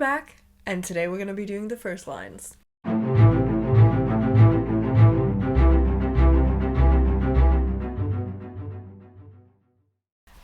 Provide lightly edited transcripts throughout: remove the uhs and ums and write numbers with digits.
back, and today we're going to be doing the first lines.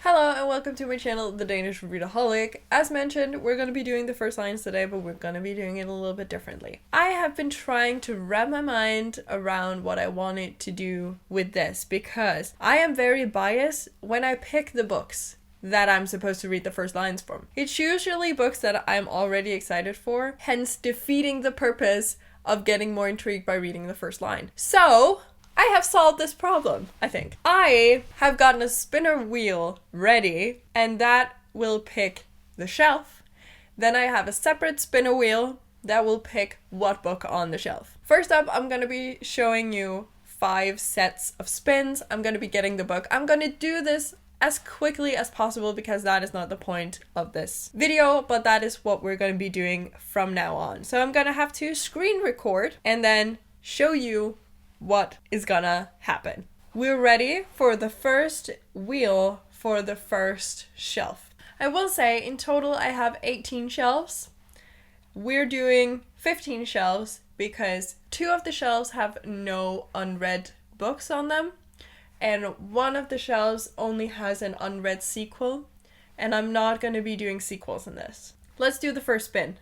Hello and welcome to my channel, The Danish Readaholic. As mentioned, we're going to be doing the first lines today, but we're going to be doing it a little bit differently. I have been trying to wrap my mind around what I wanted to do with this because I am very biased when I pick the books that I'm supposed to read the first lines from. It's usually books that I'm already excited for, hence defeating the purpose of getting more intrigued by reading the first line. So I have solved this problem, I think. I have gotten a spinner wheel ready, and that will pick the shelf. Then I have a separate spinner wheel that will pick what book on the shelf. First up, I'm going to be showing you 5 sets of spins. I'm going to be getting the book. I'm going to do this as quickly as possible because that is not the point of this video, but that is what we're going to be doing from now on. So I'm going to have to screen record and then show you what is gonna happen. We're ready for the first wheel for the first shelf. I will say in total I have 18 shelves. We're doing 15 shelves because 2 of the shelves have no unread books on them, and 1 of the shelves only has an unread sequel, and I'm not going to be doing sequels in this. Let's do the first spin.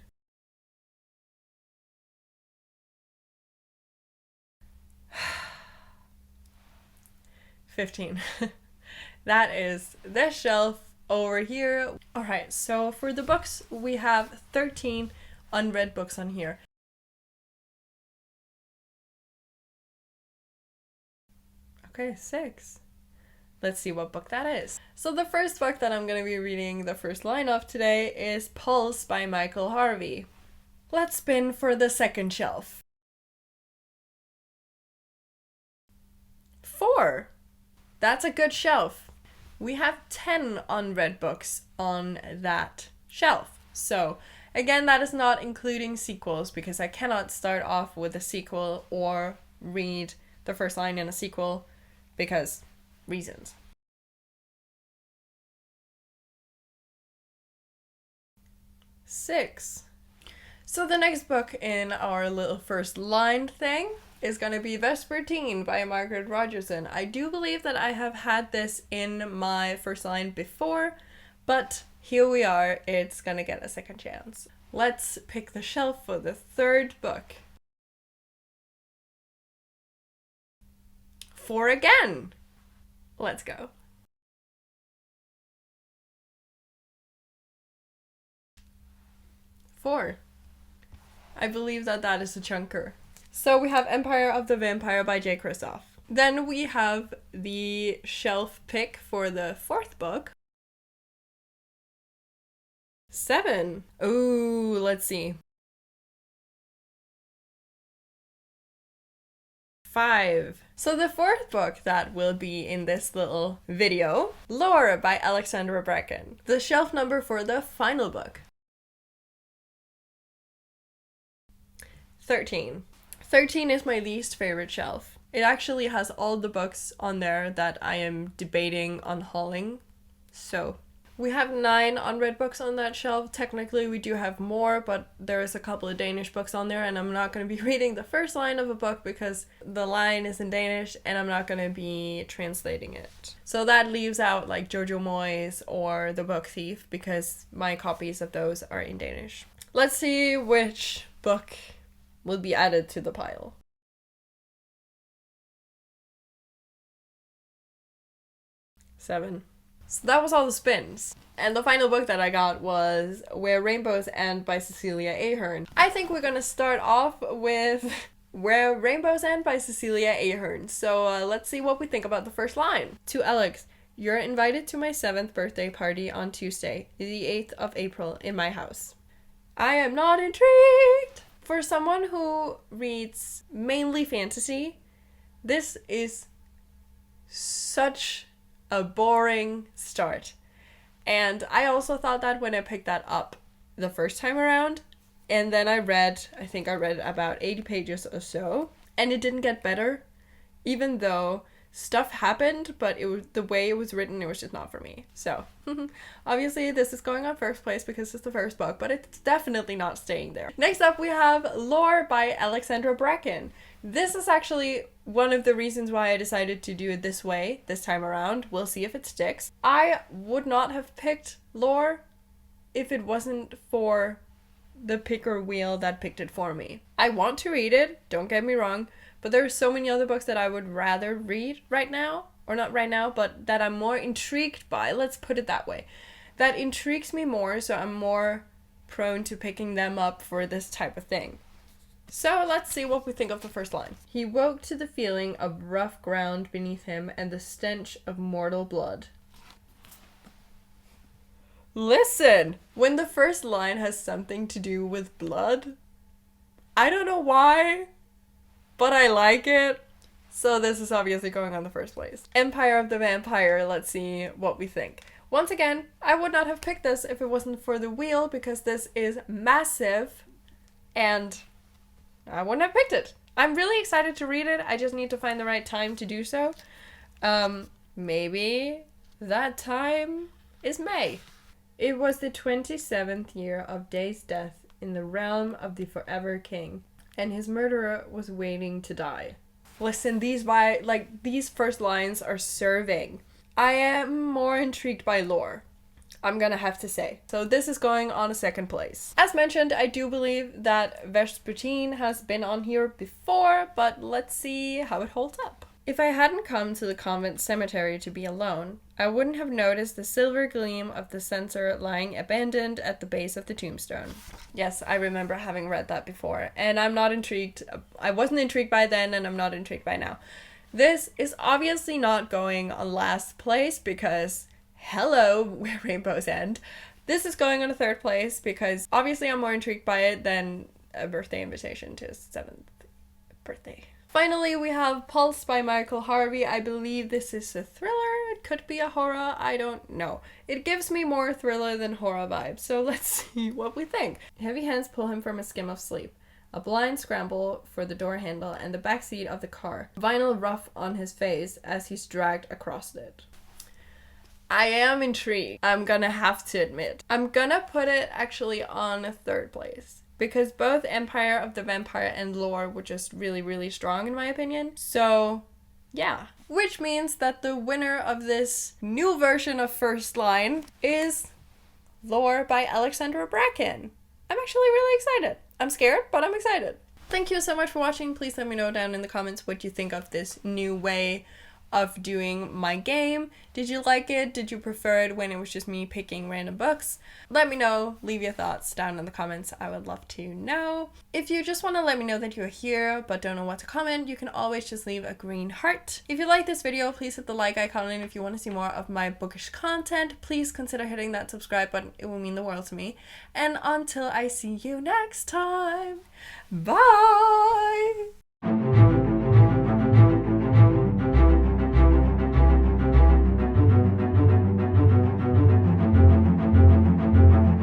$15. That is this shelf over here. Alright, so for the books, we have 13 unread books on here. Okay, 6. Let's see what book that is. So the first book that I'm going to be reading the first line of today is Pulse by Michael Harvey. Let's spin for the second shelf. 4. That's a good shelf. We have 10 unread books on that shelf. So again, that is not including sequels because I cannot start off with a sequel or read the first line in a sequel because reasons. 6. So the next book in our little first line thing is going to be Vespertine by Margaret Rogerson. I do believe that I have had this in my first line before, but here we are, it's going to get a second chance. Let's pick the shelf for the third book. 4 again! Let's go. 4. I believe that that is a chunker. So we have Empire of the Vampire by J. Kristoff. Then we have the shelf pick for the 4th book. 7. Ooh, let's see. 5. So the 4th book that will be in this little video, Lore by Alexandra Bracken. The shelf number for the final book. 13. 13 is my least favorite shelf. It actually has all the books on there that I am debating on hauling. So we have 9 unread books on that shelf. Technically we do have more, but there is a couple of Danish books on there, and I'm not going to be reading the first line of a book because the line is in Danish and I'm not going to be translating it. So that leaves out like Jojo Moyes or The Book Thief because my copies of those are in Danish. Let's see which book will be added to the pile. 7. So that was all the spins. And the final book that I got was Where Rainbows End by Cecilia Ahern. I think we're gonna start off with Where Rainbows End by Cecilia Ahern. So let's see what we think about the first line. To Alex, you're invited to my 7th birthday party on Tuesday, the 8th of April, in my house. I am not intrigued! For someone who reads mainly fantasy, this is such a boring start. And I also thought that when I picked that up the first time around, and then I think I read about 80 pages or so, and it didn't get better, even though stuff happened, but it was the way it was written, it was just not for me. So obviously this is going on first place because it's the first book, but it's definitely not staying there. Next up we have Lore by Alexandra Bracken. This is actually one of the reasons why I decided to do it this way this time around. We'll see if it sticks. I would not have picked Lore if it wasn't for the picker wheel that picked it for me. I want to read it, don't get me wrong, but there are so many other books that I would rather read right now, or not right now, but that I'm more intrigued by, let's put it that way. That intrigues me more, so I'm more prone to picking them up for this type of thing. So let's see what we think of the first line. He woke to the feeling of rough ground beneath him and the stench of mortal blood. Listen, when the first line has something to do with blood, I don't know why, but I like it. So this is obviously going on the first place. Empire of the Vampire, let's see what we think. Once again, I would not have picked this if it wasn't for the wheel, because this is massive and I wouldn't have picked it. I'm really excited to read it. I just need to find the right time to do so. Maybe that time is May. It was the 27th year of Day's death in the realm of the Forever King, and his murderer was waiting to die. Listen, these first lines are serving. I am more intrigued by Lore, I'm gonna have to say. So this is going on a second place. As mentioned, I do believe that Vespertine has been on here before, but let's see how it holds up. If I hadn't come to the convent cemetery to be alone, I wouldn't have noticed the silver gleam of the censer lying abandoned at the base of the tombstone. Yes, I remember having read that before, and I'm not intrigued. I wasn't intrigued by then, and I'm not intrigued by now. This is obviously not going on last place because, hello, where rainbows end. This is going on a third place because obviously I'm more intrigued by it than A Birthday Invitation to his 7th birthday. Finally, we have Pulse by Michael Harvey. I believe this is a thriller. It could be a horror. I don't know. It gives me more thriller than horror vibes, so let's see what we think. Heavy hands pull him from a skim of sleep. A blind scramble for the door handle and the backseat of the car. Vinyl rough on his face as he's dragged across it. I am intrigued, I'm gonna have to admit. I'm gonna put it actually on a third place, because both Empire of the Vampire and Lore were just really, really strong in my opinion. So, yeah. Which means that the winner of this new version of First Line is Lore by Alexandra Bracken. I'm actually really excited. I'm scared, but I'm excited. Thank you so much for watching. Please let me know down in the comments what you think of this new way of doing my game. Did you like it? Did you prefer it when it was just me picking random books? Let me know. Leave your thoughts down in the comments. I would love to know. If you just want to let me know that you're here but don't know what to comment, you can always just leave a green heart. If you like this video, please hit the like icon, and if you want to see more of my bookish content, please consider hitting that subscribe button. It will mean the world to me. And until I see you next time, bye!